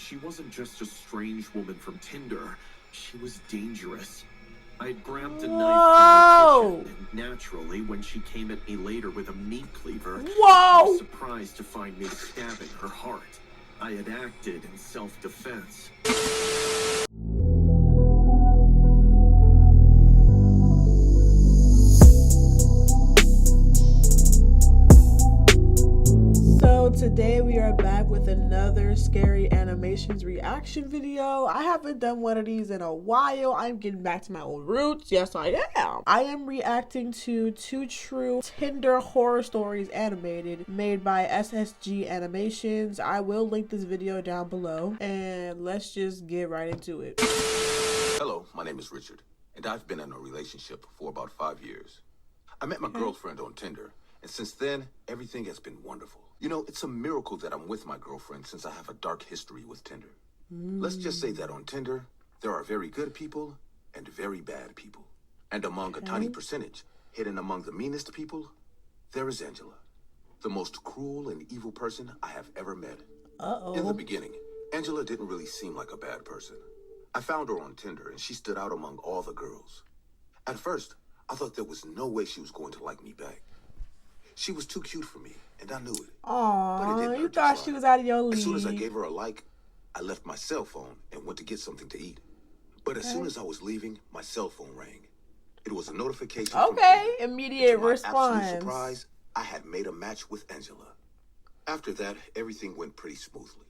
she wasn't just a strange woman from Tinder. She was dangerous. I'd grabbed a knife from the kitchen, and naturally, when she came at me later with a meat cleaver, she was surprised to find me stabbing her heart. I had acted in self-defense. Today we are back with another scary animations reaction video. I haven't done one of these in a while. I'm getting back to my old roots. Yes, I am. I am reacting to two true Tinder horror stories animated made by SSG Animations. I will link this video down below and let's just get right into it. Hello, my name is Richard and I've been in a relationship for about 5 years. I met my girlfriend on Tinder, and since then everything has been wonderful. You know, it's a miracle that I'm with my girlfriend since I have a dark history with Tinder. Let's just say that on Tinder, there are very good people and very bad people. And among a tiny percentage, hidden among the meanest people, there is Angela, the most cruel and evil person I have ever met. In the beginning, Angela didn't really seem like a bad person. I found her on Tinder and she stood out among all the girls. At first, I thought there was no way she was going to like me back. She was too cute for me, and I knew it. Aww, you thought she was out of your league. As soon as I gave her a like, I left my cell phone and went to get something to eat. But as soon as I was leaving, my cell phone rang. It was a notification from Tinder. Immediate response. To my absolute surprise, I had made a match with Angela. After that, everything went pretty smoothly.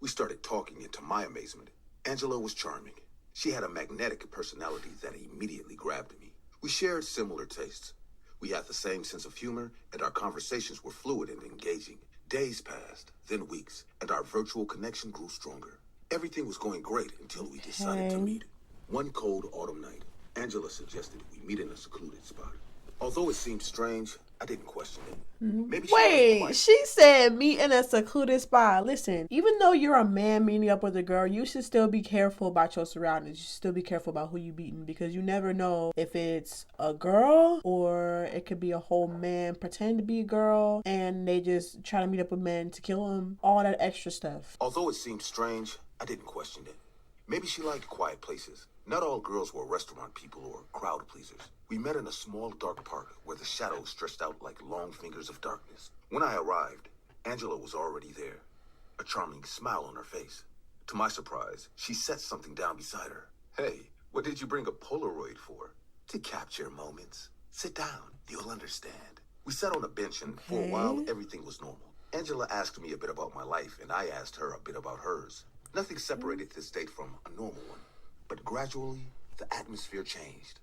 We started talking, and to my amazement, Angela was charming. She had a magnetic personality that immediately grabbed me. We shared similar tastes. We had the same sense of humor, and our conversations were fluid and engaging. Days passed, then weeks, and our virtual connection grew stronger. Everything was going great until we decided to meet. One cold autumn night, Angela suggested we meet in a secluded spot. Although it seemed strange, I didn't question it. Maybe she said meet in a secluded spot. Listen, even though you're a man meeting up with a girl, you should still be careful about your surroundings. You should still be careful about who you meeting, because you never know if it's a girl or it could be a whole man pretending to be a girl and they just try to meet up with men to kill him. All that extra stuff. Although it seemed strange, I didn't question it. Maybe she liked quiet places. Not all girls were restaurant people or crowd pleasers. We met in a small dark park where the shadows stretched out like long fingers of darkness. When I arrived, Angela was already there, a charming smile on her face. To my surprise, she set something down beside her. Hey, what did you bring a Polaroid for? To capture moments. Sit down, you'll understand. We sat on a bench and for a while, everything was normal. Angela asked me a bit about my life and I asked her a bit about hers. Nothing separated this date from a normal one. But gradually, the atmosphere changed.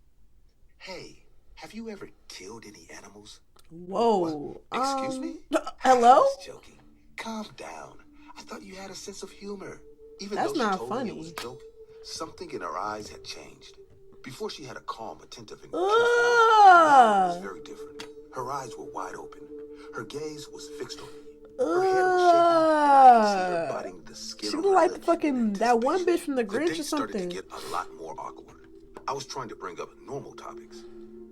Hey, have you ever killed any animals? Whoa. What? Excuse me? Hello? I was joking. Calm down. I thought you had a sense of humor. Even That's though she not told funny. me it was a joke, something in her eyes had changed. Before she had a calm, attentive, and careful look. Now it was very different. Her eyes were wide open. Her gaze was fixed on me. Her head was shaking, and I could see her biting the skin. She on looked her like lips fucking that one bitch from The Grinch date or something. started to get a lot more awkward. I was trying to bring up normal topics.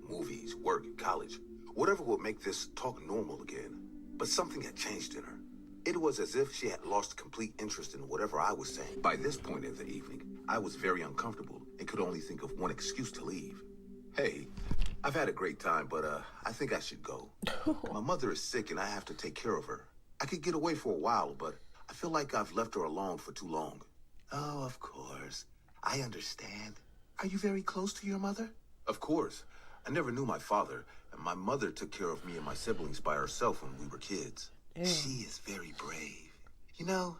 Movies, work, college. Whatever would make this talk normal again. But something had changed in her. It was as if she had lost complete interest in whatever I was saying. By this point in the evening, I was very uncomfortable and could only think of one excuse to leave. Hey, I've had a great time, but I think I should go. My mother is sick and I have to take care of her. I could get away for a while, but I feel like I've left her alone for too long. Oh, of course. I understand. Are you very close to your mother? Of course. I never knew my father, and my mother took care of me and my siblings by herself when we were kids. She is very brave. You know,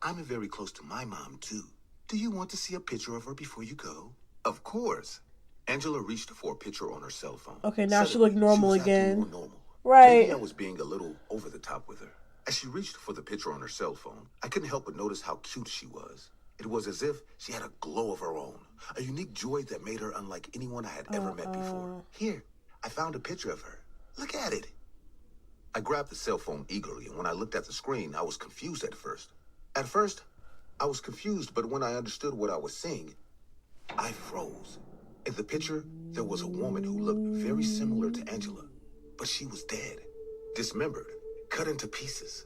I'm very close to my mom, too. Do you want to see a picture of her before you go? Of course. Angela reached for a picture on her cell phone. Okay, now she looked normal again. More normal. Right. Maybe I was being a little over the top with her. As she reached for the picture on her cell phone, I couldn't help but notice how cute she was. It was as if she had a glow of her own, a unique joy that made her unlike anyone I had ever met before. Here, I found a picture of her. Look at it. I grabbed the cell phone eagerly, and when I looked at the screen, I was confused at first. At first, I was confused, but when I understood what I was seeing, I froze. In the picture, there was a woman who looked very similar to Angela, but she was dead, dismembered, cut into pieces.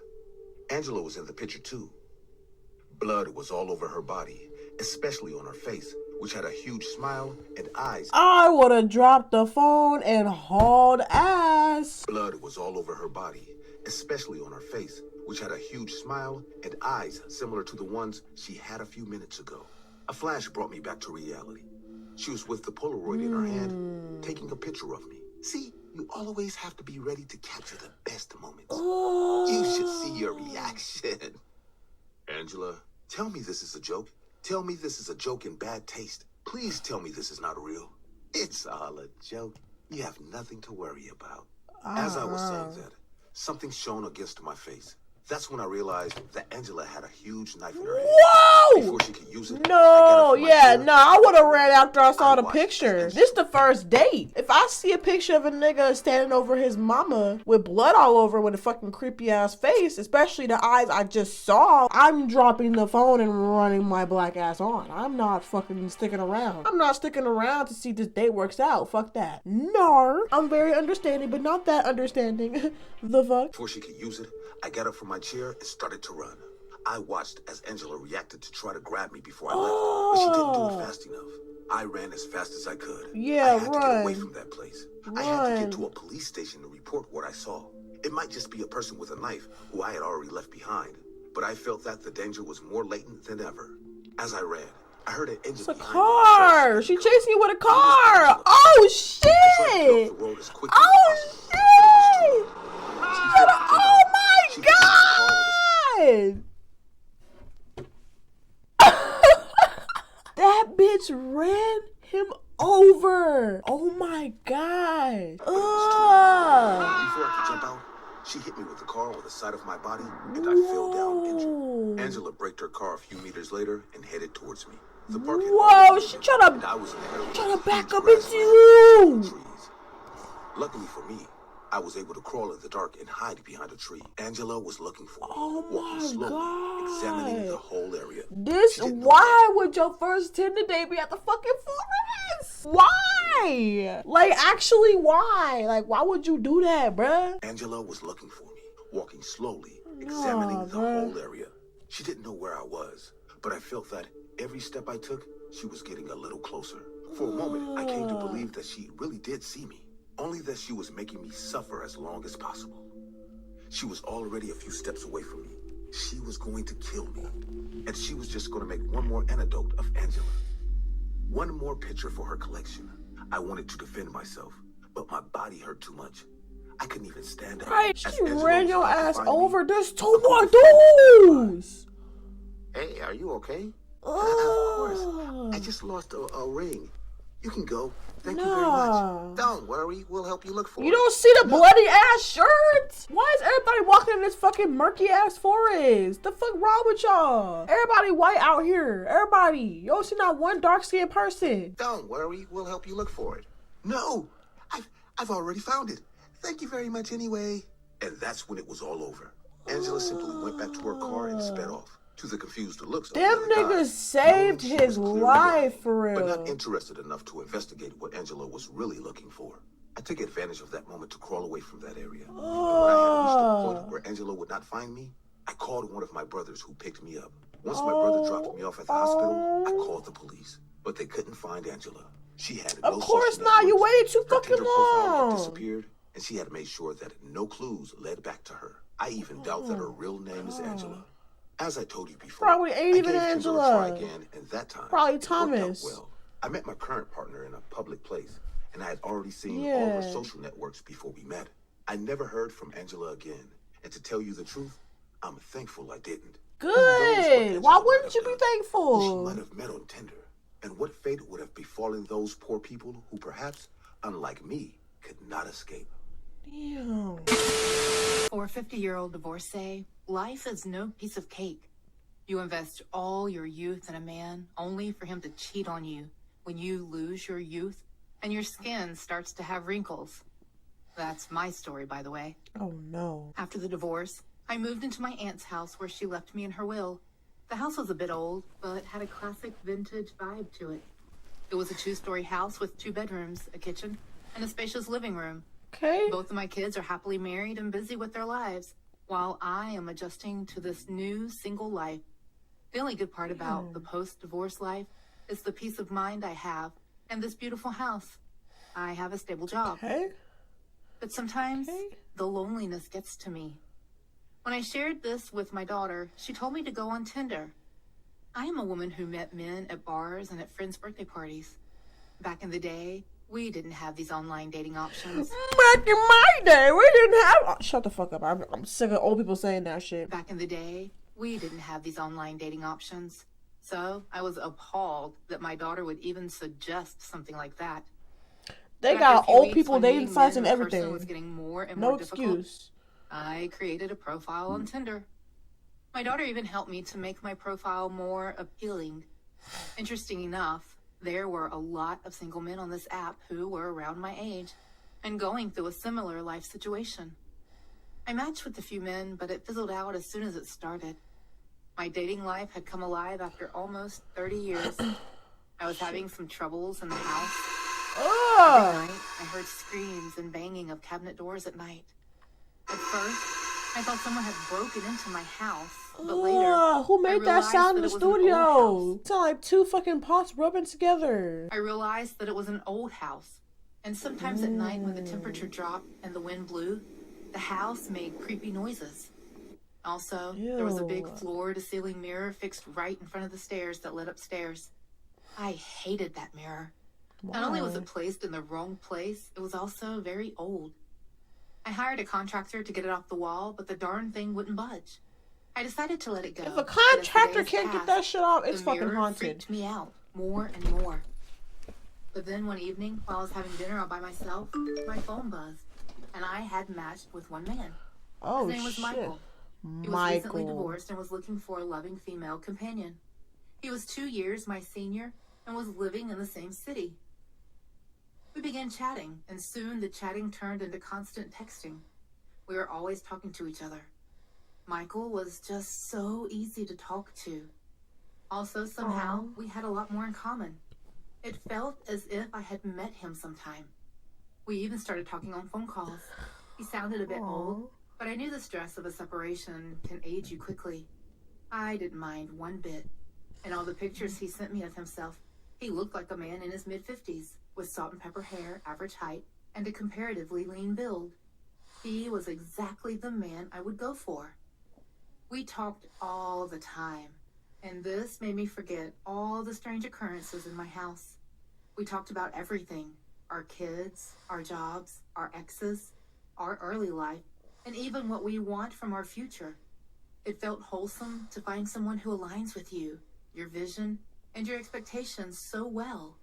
Angela was in the picture too. Blood was all over her body, especially on her face, which had a huge smile and eyes. I would have dropped the phone and hauled ass. Blood was all over her body, especially on her face, which had a huge smile and eyes similar to the ones she had a few minutes ago. A flash brought me back to reality. She was with the Polaroid in her hand, taking a picture of me. See, you always have to be ready to capture the best moments. You should see your reaction. Angela, tell me this is a joke. Tell me this is a joke in bad taste. Please tell me this is not real. It's all a joke. You have nothing to worry about. As I was saying that, something shone against my face. That's when I realized that Angela had a huge knife in her hand. Whoa! Before she could use it, No, yeah, chair. no, I would have ran after I saw the watched picture. as This the first date. If I see a picture of a nigga standing over his mama with blood all over with a fucking creepy ass face, especially the eyes I just saw, I'm dropping the phone and running my black ass on. I'm not fucking sticking around. I'm not sticking around to see this date works out. Fuck that. No, I'm very understanding, but not that understanding. The fuck? Before she could use it, I got up from my chair and started to run. I watched as Angela reacted to try to grab me before I left, but she didn't do it fast enough. I ran as fast as I could. Yeah, I had to get away run. from that place. I had to get to a police station to report what I saw. It might just be a person with a knife who I had already left behind, but I felt that the danger was more latent than ever. As I ran, I heard an engine It's a behind car. me. She chasing you with a car. Oh I tried to get shit. off the road as quickly Oh as possible, but it was too shit. late. Oh my god. That bitch ran him over. Oh my god. Before I could jump out, she hit me with the car on the side of my body, and I fell down injured. Angela braked her car a few meters later and headed towards me. The park had Whoa, already she been tryna- and I was in the area tryna with back huge up grassland into you. and trees. Luckily for me, I was able to crawl in the dark and hide behind a tree. Angela was looking for me, Oh walking my slowly, examining the god. whole area. This, She didn't know why would your first Tinder date be at the fucking forest? Why? Like, actually, why? Like, why would you do that, bruh? Angela was looking for me, walking slowly, examining the bruh. whole area. She didn't know where I was, but I felt that every step I took, she was getting a little closer. For a moment, I came to believe that she really did see me, only that she was making me suffer as long as possible. She was already a few steps away from me. She was going to kill me, and she was just going to make one more anecdote of Angela. One more picture for her collection. I wanted to defend myself, but my body hurt too much. I couldn't even stand up. Right, As she Angela ran was your about to ass find me, over. There's a two more car dudes. Hey, are you okay? Of course. I just lost a ring. You can go. Thank you very Nah. much. Don't worry. We'll help you look for You it. don't see the bloody ass shirt? Why is everybody walking in this fucking murky ass forest? The fuck wrong with y'all? Everybody white out here. Everybody. You don't see not one dark skinned person. Don't worry. We'll help you look for it. No. I've already found it. Thank you very much anyway. And that's when it was all over. Angela simply went back to her car and sped off. To the confused looks of the Them other guys, niggas saved knowing she his was clearly life lying, for but not real. interested enough to investigate what Angela was really looking for. I took advantage of that moment to crawl away from that area. And when I had reached a point where Angela would not find me, I called one of my brothers who picked me up. Once my brother dropped me off at the hospital, I called the police, but they couldn't find Angela. She had no Of course social not. You networks. waited too Her fucking Tinder profile had long. disappeared, and she had made sure that no clues led back to her. I even doubt that her real name is Angela. As I told you before, Probably ain't I even gave Tinder Angela. a try again, and that time Probably it worked out Thomas. well. I met my current partner in a public place, and I had already seen all Yeah. her social networks before we met. I never heard from Angela again, and to tell you the truth, I'm thankful I didn't. Who knows what Good. Angela Why might wouldn't have you be done, who she thankful? might have met on Tinder, and what fate would have befallen those poor people who perhaps, unlike me, could not escape. Damn. For a 50-year-old divorcee, life is no piece of cake. You invest all your youth in a man only for him to cheat on you when you lose your youth and your skin starts to have wrinkles. That's my story, by the way. Oh no. After the divorce, I moved into my aunt's house where she left me in her will. The house was a bit old, but had a classic vintage vibe to it. It was a 2-story house with 2 bedrooms, a kitchen, and a spacious living room. Okay. Both of my kids are happily married and busy with their lives, while I am adjusting to this new single life. The only good part about the post-divorce life is the peace of mind I have and this beautiful house. I have a stable job. Okay. But sometimes the loneliness gets to me. When I shared this with my daughter, she told me to go on Tinder. I am a woman who met men at bars and at friends' birthday parties. Back in the day, we didn't have these online dating options. Back in my day, we didn't have... Oh, shut the fuck up. I'm sick of old people saying that shit. Back in the day, we didn't have these online dating options. So I was appalled that my daughter would even suggest something like that. They But got after a few old weeks, people when dating meeting sites men and in person everything. was getting more and No more difficult, excuse. I created a profile on Tinder. My daughter even helped me to make my profile more appealing. Interesting enough, there were a lot of single men on this app who were around my age and going through a similar life situation. I matched with a few men, but it fizzled out as soon as it started. My dating life had come alive after almost 30 years. I was having some troubles in the house. Every night, I heard screams and banging of cabinet doors at night. At first, I thought someone had broken into my house, but later, Who made that sound in the it was an old house. studio? It sound like two fucking pots rubbing together. I realized that it was an old house. And sometimes at night when the temperature dropped and the wind blew, the house made creepy noises. Also, there was a big Ew. floor-to-ceiling mirror fixed right in front of the stairs that led upstairs. I hated that mirror. Not only was it placed in the wrong place, it was also very old. I hired a contractor to get it off the wall, but the darn thing wouldn't budge. I decided to let it go. If a but as the contractor days can't get passed, that shit off, it's the fucking mirror haunted. freaked me out more and more. But then one evening, while I was having dinner all by myself, my phone buzzed, and I had matched with one man. Oh, His name was shit. Michael. He was recently divorced and was looking for a loving female companion. He was 2 years my senior and was living in the same city. We began chatting, and soon the chatting turned into constant texting. We were always talking to each other. Michael was just so easy to talk to. Also, somehow, we had a lot more in common. It felt as if I had met him sometime. We even started talking on phone calls. He sounded a bit old, but I knew the stress of a separation can age you quickly. I didn't mind one bit. In all the pictures he sent me of himself, he looked like a man in his mid-50s, with salt and pepper hair, average height, and a comparatively lean build. He was exactly the man I would go for. We talked all the time, and this made me forget all the strange occurrences in my house. We talked about everything: our kids, our jobs, our exes, our early life, and even what we want from our future. It felt wholesome to find someone who aligns with you, your vision, and your expectations so well.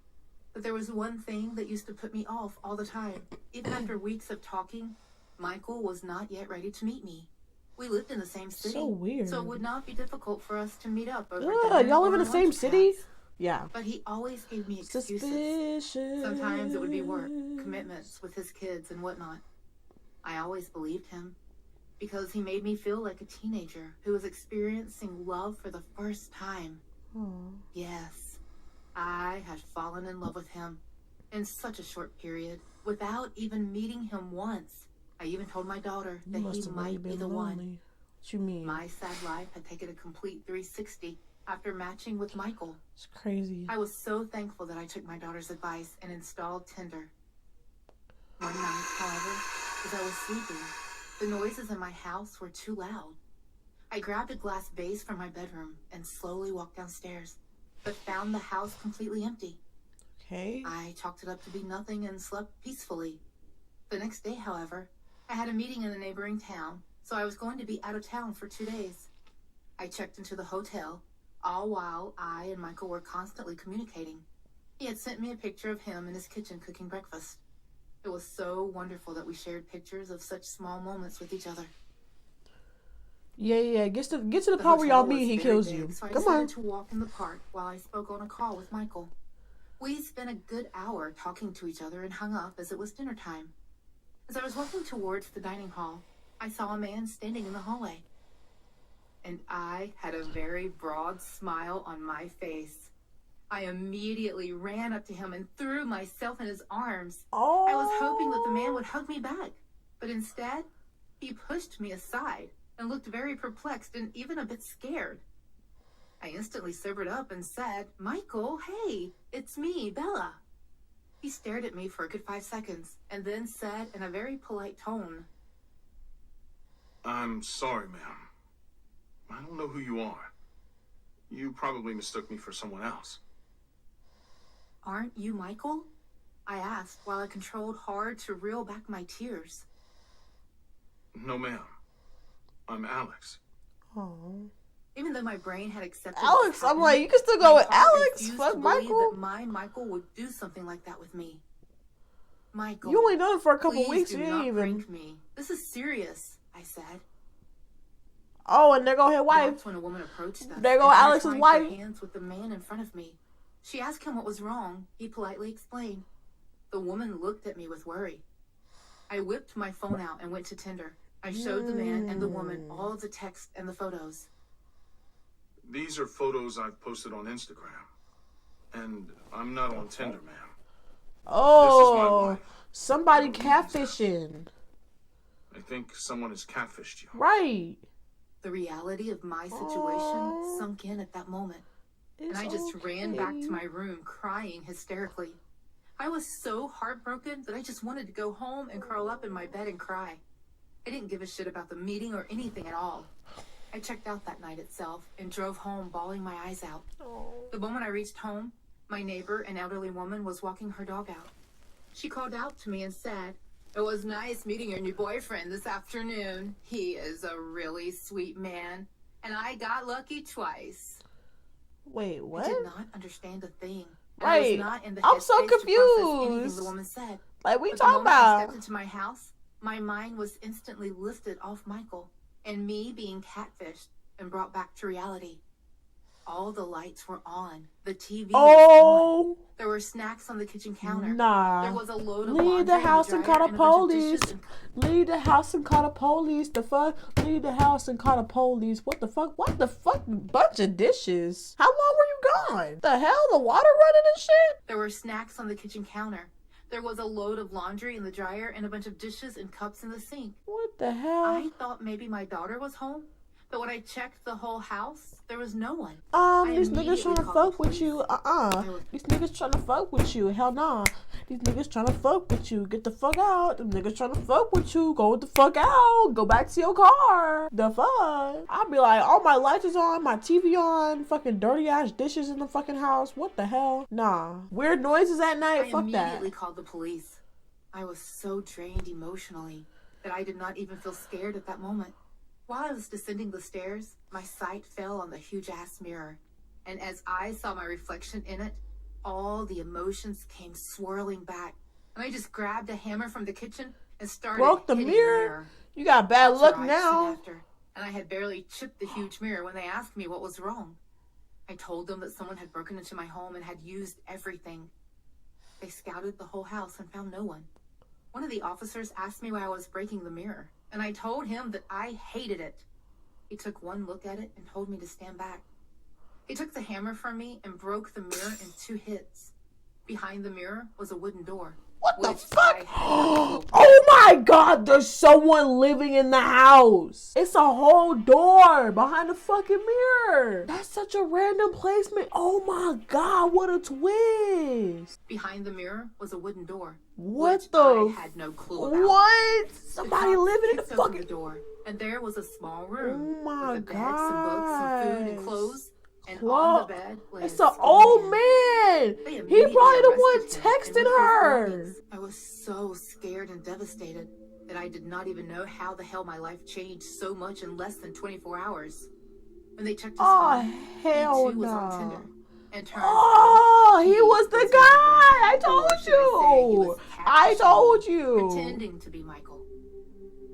But there was one thing that used to put me off all the time. Even after weeks of talking, Michael was not yet ready to meet me. We lived in the same city, So weird. so it would not be difficult for us to meet up over Ugh, dinner y'all live or in the on same lunch city? paths. Yeah. But he always gave me excuses. Suspicious. Sometimes it would be work, commitments with his kids and whatnot. I always believed him because he made me feel like a teenager who was experiencing love for the first time. Yes, I had fallen in love with him in such a short period without even meeting him once. I even told my daughter that he might be the one. What you mean? My sad life had taken a complete 360 after matching with Michael. It's crazy. I was so thankful that I took my daughter's advice and installed Tinder. One night, however, as I was sleeping, the noises in my house were too loud. I grabbed a glass vase from my bedroom and slowly walked downstairs, but found the house completely empty. Okay. I chalked it up to be nothing and slept peacefully. The next day, however, I had a meeting in a neighboring town, so I was going to be out of town for 2 days. I checked into the hotel, all while I and Michael were constantly communicating. He had sent me a picture of him in his kitchen cooking breakfast. It was so wonderful that we shared pictures of such small moments with each other. Yeah. Get to the part where y'all hotel meet, was he very kills big, you. So I Come decided on. to walk in the park while I spoke on a call with Michael. We spent a good hour talking to each other and hung up as it was dinner time. As I was walking towards the dining hall, I saw a man standing in the hallway. And I had a very broad smile on my face. I immediately ran up to him and threw myself in his arms. Oh. I was hoping that the man would hug me back, but instead, he pushed me aside and looked very perplexed and even a bit scared. I instantly sobered up and said, "Michael, hey, it's me, Bella." He stared at me for a good 5 seconds and then said in a very polite tone, "I'm sorry, ma'am. I don't know who you are. You probably mistook me for someone else." "Aren't you Michael?" I asked while I controlled hard to reel back my tears. "No, ma'am. I'm Alex." Oh. Even though my brain had accepted Alex, what I'm happened, like, you can still go my with heart Alex. refused Fuck to believe Michael. that my Michael would do something like that with me. "Michael, You only known him for a couple please weeks. do You not ain't even. prank me. This is serious," I said. Oh, and there go his wife. That's when a woman approached us. There go and Alex's intertwined wife. her hands with the man in front of me. She asked him what was wrong. He politely explained. The woman looked at me with worry. I whipped my phone out and went to Tinder. I showed the man and the woman all of the text and the photos. "These are photos I've posted on Instagram. And I'm not on Tinder, ma'am. Oh, wife. somebody Louisa. catfishing. I think someone has catfished you." Right. The reality of my situation sunk in at that moment. And I just ran back to my room crying hysterically. I was so heartbroken that I just wanted to go home and curl up in my bed and cry. I didn't give a shit about the meeting or anything at all. I checked out that night itself and drove home bawling my eyes out. The moment I reached home, my neighbor, an elderly woman, was walking her dog out. She called out to me and said, "It was nice meeting your new boyfriend this afternoon. He is a really sweet man, and I got lucky twice." Wait, what? I did not understand a thing. And Right. I was not in the I'm so headspace to process anything confused. the woman said. Like, we But the talking moment I stepped about? into my house, my mind was instantly lifted off Michael and me being catfished and brought back to reality. All the lights were on. The TV was on. Oh, There were snacks on the kitchen counter. nah. There was a load of Leave laundry the in house and dryer call the and a bunch of police. dishes and Leave the house and call the police. The fuck? Leave the house and call the police. What the fuck? What the fuck? Bunch of dishes. How long were you gone? The hell? The water running and shit? There were snacks on the kitchen counter. There was a load of laundry in the dryer and a bunch of dishes and cups in the sink. What the hell? I thought maybe my daughter was home, but when I checked the whole house, there was no one. These niggas trying to called the fuck with you. These niggas trying to fuck with you. Hell nah. These niggas trying to fuck with you. Get the fuck out. Them niggas trying to fuck with you. Go the fuck out. Go back to your car. The fuck? I'll be like, all my lights is on, my TV on, fucking dirty ass dishes in the fucking house. What the hell? Nah. Weird noises at night. I Fuck that. immediately called the police. I was so drained emotionally that I did not even feel scared at that moment. While I was descending the stairs, my sight fell on the huge-ass mirror. And as I saw my reflection in it, all the emotions came swirling back. And I just grabbed a hammer from the kitchen and started Broke the hitting mirror? You got bad That's luck what I now. said after, and I had barely chipped the huge mirror when they asked me what was wrong. I told them that someone had broken into my home and had used everything. They scouted the whole house and found no one. One of the officers asked me why I was breaking the mirror, and I told him that I hated it. He took one look at it and told me to stand back. He took the hammer from me and broke the mirror in 2 hits. Behind the mirror was a wooden door. What the which fuck? I had no clue. Oh my god, there's someone living in the house. It's a whole door behind the fucking mirror. That's such a random placement. Oh my god, what a twist. Behind the mirror was a wooden door. What which the I had no clue about. What? Somebody The living in the kicked open fucking the door, and there was a small room Oh my with a bed, some books, some food, and gosh. clothes. And Clo- on the bed lay It's a an small old man. They He immediately probably the one arrested him and texting moved his her. belongings. I was so scared and devastated that I did not even know how the hell my life changed so much in less than 24 hours. When they checked his Oh, phone, hell he too was on no. Tinder. And turned Oh, he was the was guy. I Michael. Or told should I say, he you. was I catfishing told me, you. pretending to be Michael.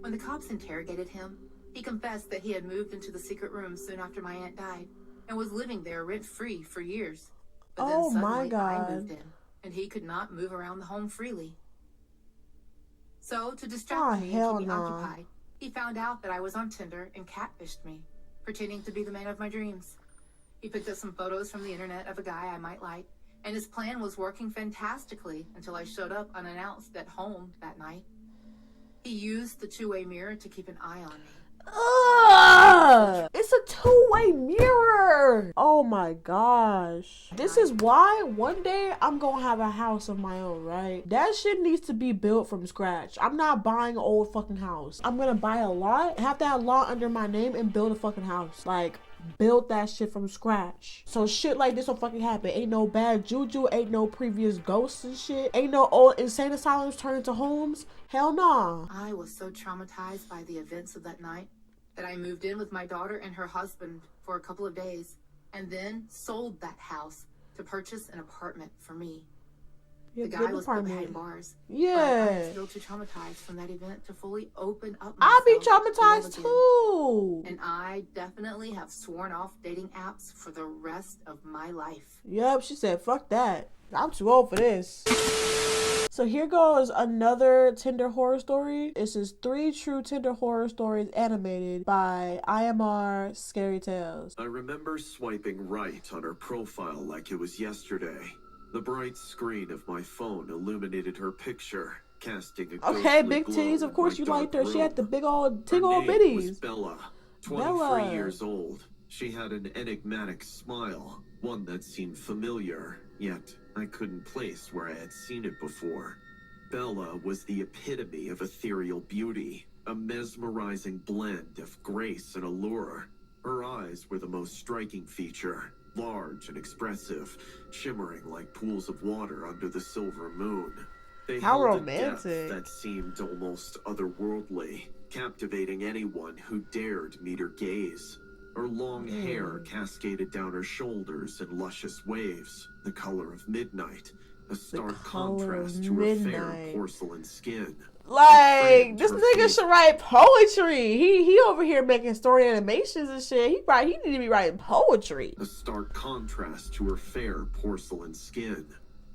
When the cops interrogated him, he confessed that he had moved into the secret room soon after my aunt died and was living there rent-free for years. But then Oh, my suddenly God. I moved in, and he could not move around the home freely. So, to distract Oh, me and hell keep me no. occupied, he found out that I was on Tinder and catfished me, pretending to be the man of my dreams. He picked up some photos from the internet of a guy I might like, and his plan was working fantastically until I showed up unannounced at home that night. He used the two-way mirror to keep an eye on me. It's a two-way mirror. Oh my gosh. This is why one day I'm gonna have a house of my own, right? That shit needs to be built from scratch. I'm not buying an old fucking house. I'm gonna buy a lot, have that lot under my name, and build a fucking house. Like, build that shit from scratch. So shit like this will fucking happen. Ain't no bad juju, ain't no previous ghosts and shit. Ain't no old insane asylums turn into homes. Hell nah. I was so traumatized by the events of that night that I moved in with my daughter and her husband for a couple of days and then sold that house to purchase an apartment for me. Yeah, The guy was put behind bars. Yeah. But I'm still too traumatized from that event to fully open up myself. I'll be to love traumatized again. too. And I definitely have sworn off dating apps for the rest of my life. Yup, she said, fuck that. I'm too old for this. So here goes another Tinder horror story. This is 3 true Tinder horror stories animated by IMR Scary Tales. I remember swiping right on her profile like it was yesterday. The bright screen of my phone illuminated her picture, casting a Okay, ghostly big glow titties. in Of course my you dark liked her. She had the room. big old Her tingle name was bitties. Bella, 23 Bella. years old. She had an enigmatic smile, one that seemed familiar, yet I couldn't place where I had seen it before. Bella was the epitome of ethereal beauty, a mesmerizing blend of grace and allure. Her eyes were the most striking feature, large and expressive, shimmering like pools of water under the silver moon. They How held romantic. a depth that seemed almost otherworldly, captivating anyone who dared meet her gaze. Her long hair cascaded down her shoulders in luscious waves, the color of midnight, a stark color of contrast to her fair midnight. porcelain skin. Like, this Her nigga face- should write poetry. He over here making story animations and shit. He need to be writing poetry. A stark contrast to her fair porcelain skin.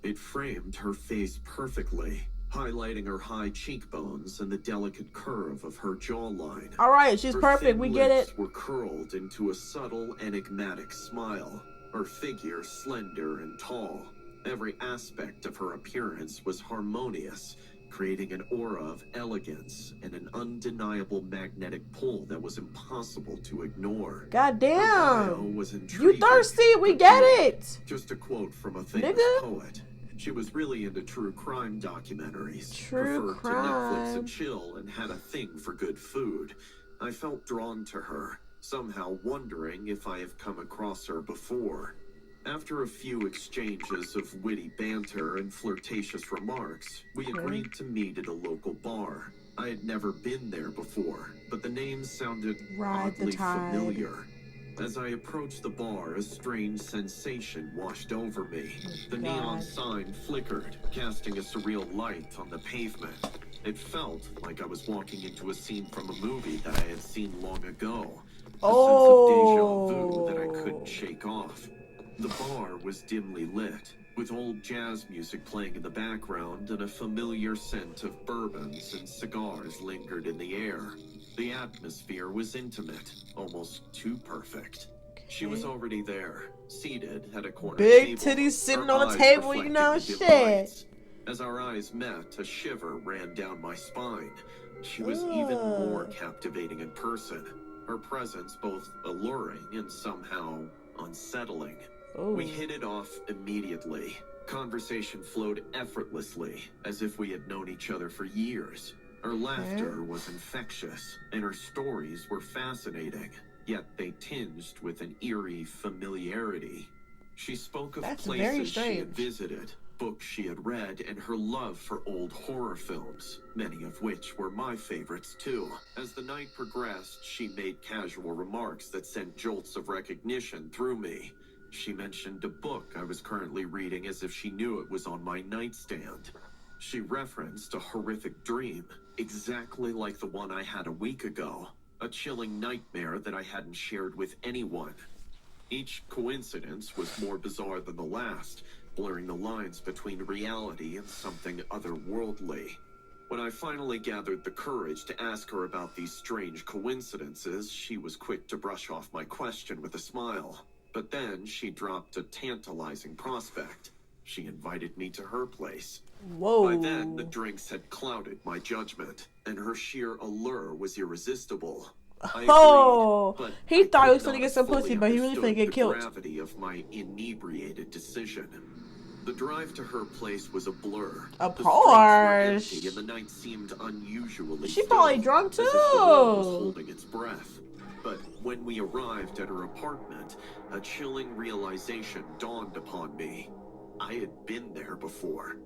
It framed her face perfectly, highlighting her high cheekbones and the delicate curve of her jawline. All right, she's Her perfect. thin We get lips it. were curled into a subtle, enigmatic smile. Her figure slender and tall. Every aspect of her appearance was harmonious, creating an aura of elegance and an undeniable magnetic pull that was impossible to ignore. God Her bio damn. was You intriguing, thirsty? We but get pure. it. Just a quote from a famous Nigga. poet. She was really into true crime documentaries, True preferred to Netflix crime. and chill, and had a thing for good food. I felt drawn to her, somehow wondering if I have come across her before. After a few exchanges of witty banter and flirtatious remarks, we agreed to meet at a local bar. I had never been there before, but the name sounded Ride the oddly tide. familiar. As I approached the bar, a strange sensation washed over me. The neon God. sign flickered, casting a surreal light on the pavement. It felt like I was walking into a scene from a movie that I had seen long ago. A sense of deja vu that I couldn't shake off. The bar was dimly lit, with old jazz music playing in the background and a familiar scent of bourbons and cigars lingered in the air. The atmosphere was intimate, almost too perfect. She was already there, seated at a corner Big table. titties sitting her on the eyes table, you reflecting know, the dim shit. lights. As our eyes met, a shiver ran down my spine. She was even more captivating in person, her presence both alluring and somehow unsettling. We hit it off immediately. Conversation flowed effortlessly, as if we had known each other for years. Her laughter was infectious, and her stories were fascinating, yet they tinged with an eerie familiarity. She spoke of That's very places she strange. had visited, books she had read, and her love for old horror films, many of which were my favorites too. As the night progressed, she made casual remarks that sent jolts of recognition through me. She mentioned a book I was currently reading as if she knew it was on my nightstand. She referenced a horrific dream, exactly like the one I had a week ago, a chilling nightmare that I hadn't shared with anyone. Each coincidence was more bizarre than the last, blurring the lines between reality and something otherworldly. When I finally gathered the courage to ask her about these strange coincidences, she was quick to brush off my question with a smile. But then she dropped a tantalizing prospect. She invited me to her place. Whoa. By then, the drinks had clouded my judgment, and her sheer allure was irresistible. I Oh, agreed, but he I thought he could was gonna not get some fully pussy, but he really understood finna get the killed. gravity of my inebriated decision. The drive to her place was a blur. Of The streets were course. empty and the night seemed unusually She still, probably drunk as if the world was too. holding its breath. But when we arrived at her apartment, a chilling realization dawned upon me. I had been there before.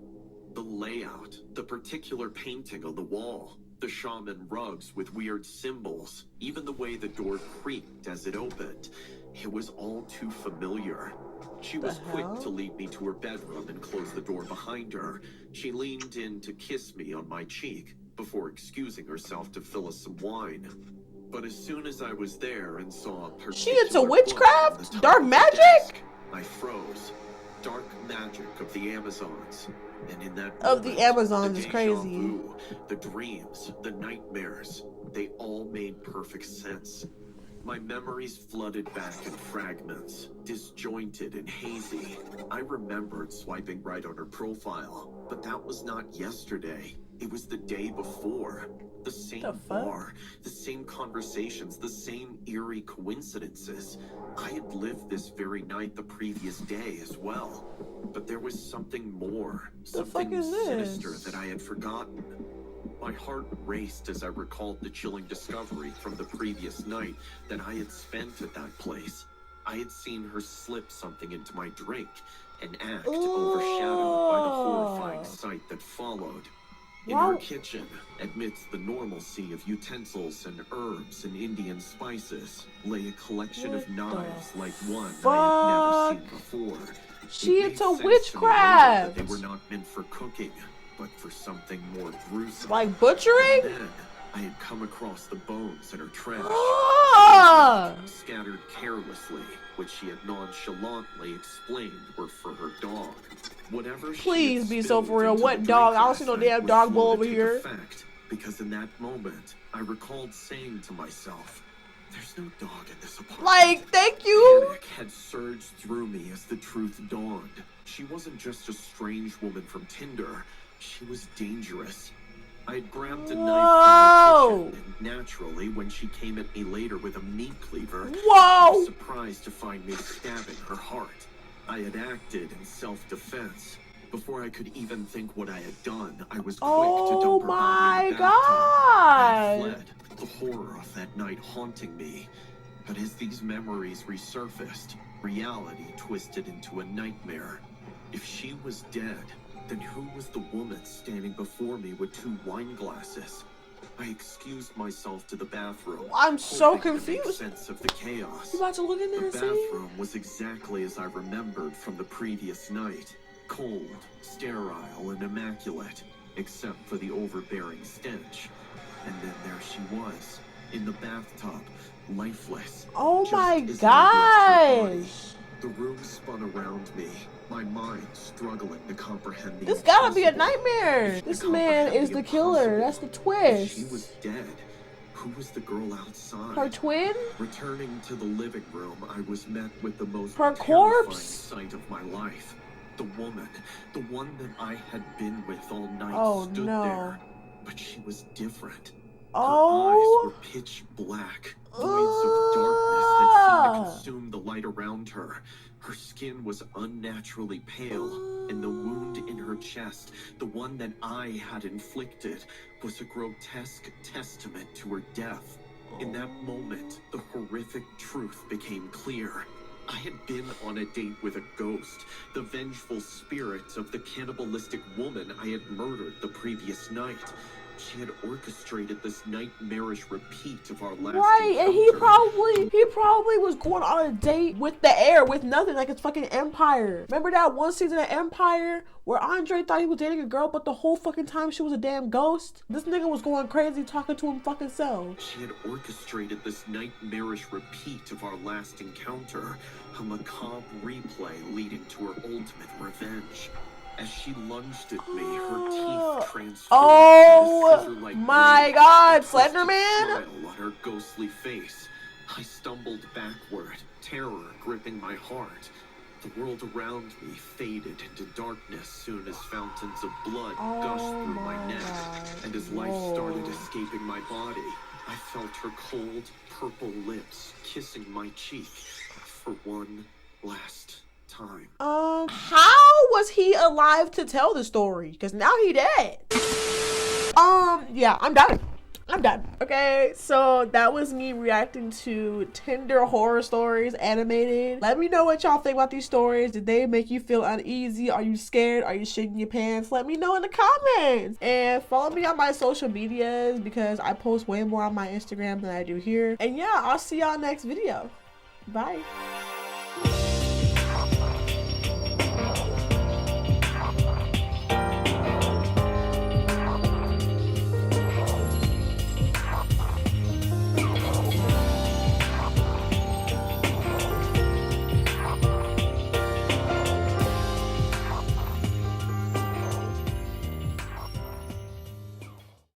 The layout, the particular painting on the wall, the shaman rugs with weird symbols, even the way the door creaked as it opened. It was all too familiar. She was quick to lead me to her bedroom and close the door behind her. She leaned in to kiss me on my cheek before excusing herself to fill us some wine. But as soon as I was there and saw a particular She into book witchcraft? on the top Dark of the magic? desk, I froze. Dark magic of the Amazons. And in that Of the moment, Amazons is the crazy. déjà vu, the dreams, the nightmares, they all made perfect sense. My memories flooded back in fragments, disjointed and hazy. I remembered swiping right on her profile, but that was not yesterday. It was the day before. The same bar, the same conversations, the same eerie coincidences. I had lived this very night the previous day as well. But there was something more, something sinister that I had forgotten. My heart raced as I recalled the chilling discovery from the previous night that I had spent at that place. I had seen her slip something into my drink, an act overshadowed by the horrifying sight that followed. In her kitchen, amidst the normalcy of utensils and herbs and Indian spices, lay a collection of knives like one I had never seen before. She into witchcraft. They were not meant for cooking, but for something more gruesome. Like butchering? Then I had come across the bones in her trash, scattered carelessly, which she had nonchalantly explained were for her dog. Whatever Please be so for real. What dog? I don't see no damn dog bowl over here. Fact, because in that moment, I recalled saying to myself, "There's no dog in this apartment." Like, thank you. Panic had surged through me as the truth dawned. She wasn't just a strange woman from Tinder. She was dangerous. I had grabbed a knife from the kitchen, and naturally, when she came at me later with a meat cleaver, she was surprised to find me stabbing her heart. I had acted in self-defense. Before I could even think what I had done, I was quick to dump her body in the bathtub. I fled, the horror of that night haunting me. But as these memories resurfaced, reality twisted into a nightmare. If she was dead, then who was the woman standing before me with 2 wine glasses? I excused myself to the bathroom. I'm so hoping to make confused. sense of the chaos. You about to look in there The and see? bathroom was exactly as I remembered from the previous night. Cold, sterile, and immaculate, except for the overbearing stench. And then there she was, in the bathtub, lifeless. Oh just my as I left her body. gosh. The room spun around me, my mind struggling to comprehend the This gotta be a impossible. nightmare. This man is the killer. That's the If twist. she was dead, who was the girl outside? Her twin? Returning to the living room, I was met with the most Her terrifying corpse? sight of my life. The woman, the one that I had been with all night, Oh, stood no. there. But she was different. Her Oh. eyes were pitch black, voids of darkness that seemed to consume the light around her. Her skin was unnaturally pale, and the wound in her chest, the one that I had inflicted, was a grotesque testament to her death. In that moment, the horrific truth became clear. I had been on a date with a ghost, the vengeful spirit of the cannibalistic woman I had murdered the previous night. She had orchestrated this nightmarish repeat of our last Right, and he encounter. probably was going on a date with the air, with nothing, like it's fucking Empire. Remember that one season of Empire where Andre thought he was dating a girl, but the whole fucking time she was a damn ghost? This nigga was going crazy talking to him fucking self. She had orchestrated this nightmarish repeat of our last encounter, a macabre replay leading to her ultimate revenge. As she lunged at me, her teeth transformed Oh into scissor-like my blades, God, a twisted Slender Man? smile on her ghostly face. I stumbled backward, terror gripping my heart. The world around me faded into darkness soon as fountains of blood gushed through my neck, and as life started escaping my body, I felt her cold, purple lips kissing my cheek for one last time. How was he alive to tell the story? Because now he dead. Yeah, I'm done. Okay, so that was me reacting to Tinder horror stories animated. Let me know what y'all think about these stories. Did they make you feel uneasy? Are you scared? Are you shitting your pants? Let me know in the comments. And follow me on my social medias because I post way more on my Instagram than I do here. And yeah, I'll see y'all next video. Bye.